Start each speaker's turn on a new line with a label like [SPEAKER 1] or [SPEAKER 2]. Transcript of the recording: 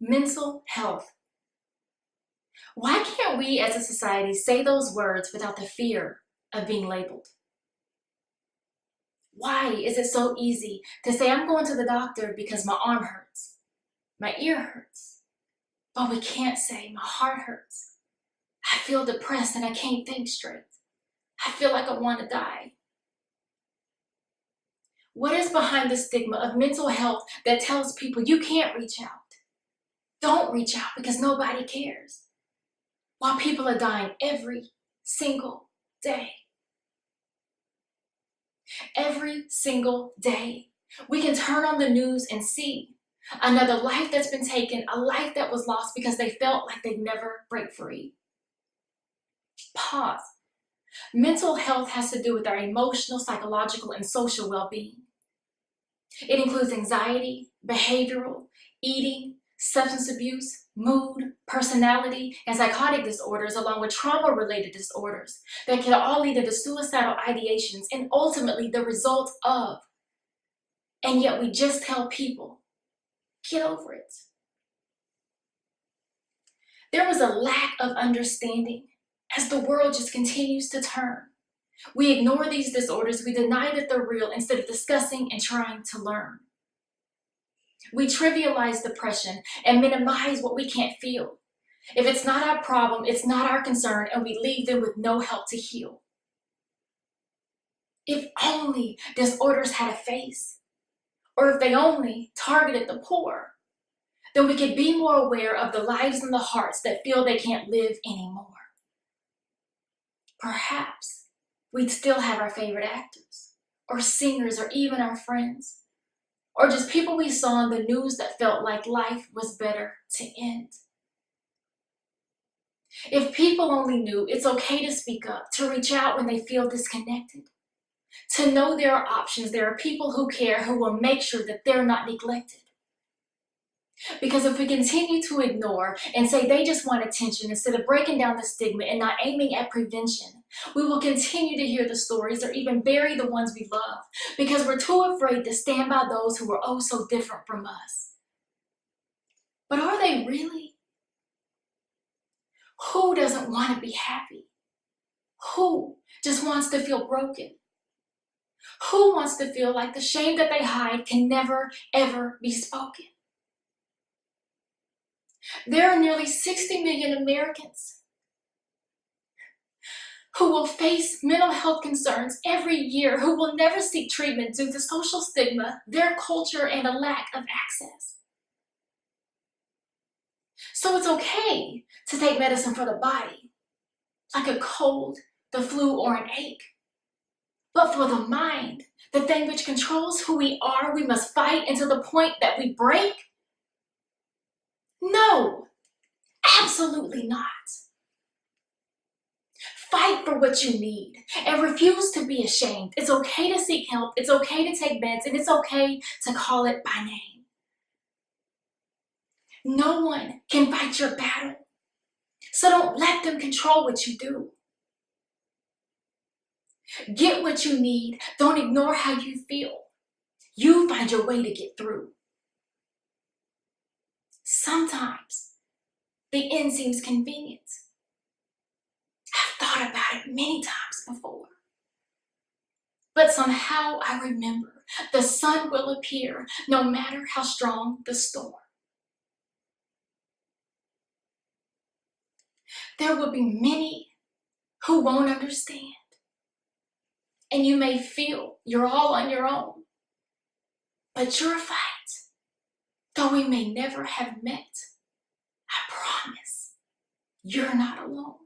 [SPEAKER 1] Mental health. Why can't we as a society say those words without the fear of being labeled? Why is it so easy to say I'm going to the doctor because my arm hurts, my ear hurts, but we can't say my heart hurts. I feel depressed and I can't think straight. I feel like I want to die. What is behind the stigma of mental health that tells people you can't reach out? Don't reach out because nobody cares. While people are dying every single day. Every single day. We can turn on the news and see another life that's been taken, a life that was lost because they felt like they'd never break free. Pause. Mental health has to do with our emotional, psychological, and social well-being. It includes anxiety, behavioral, eating, substance abuse, mood, personality, and psychotic disorders, along with trauma-related disorders that can all lead to suicidal ideations and ultimately the result of. And yet we just tell people, get over it. There was a lack of understanding as the world just continues to turn. We ignore these disorders, we deny that they're real instead of discussing and trying to learn. We trivialize depression and minimize what we can't feel. If it's not our problem, it's not our concern, and we leave them with no help to heal. If only disorders had a face, or if they only targeted the poor, then we could be more aware of the lives and the hearts that feel they can't live anymore. Perhaps we'd still have our favorite actors, or singers, or even our friends, or just people we saw on the news that felt like life was better to end. If people only knew it's okay to speak up, to reach out when they feel disconnected, to know there are options, there are people who care, who will make sure that they're not neglected. Because if we continue to ignore and say they just want attention instead of breaking down the stigma and not aiming at prevention, we will continue to hear the stories or even bury the ones we love because we're too afraid to stand by those who are oh so different from us. But are they really? Who doesn't want to be happy? Who just wants to feel broken? Who wants to feel like the shame that they hide can never, ever be spoken? There are nearly 60 million Americans who will face mental health concerns every year, who will never seek treatment due to social stigma, their culture, and a lack of access. So it's okay to take medicine for the body, like a cold, the flu, or an ache. But for the mind, the thing which controls who we are, we must fight until the point that we break? No, absolutely not. Fight for what you need and refuse to be ashamed. It's okay to seek help, it's okay to take meds, and it's okay to call it by name. No one can fight your battle, so don't let them control what you do. Get what you need, don't ignore how you feel. You find your way to get through. Sometimes the end seems convenient. I've thought about it many times before. But somehow I remember the sun will appear no matter how strong the storm. There will be many who won't understand. And you may feel you're all on your own. But your fight, though we may never have met, I promise you're not alone.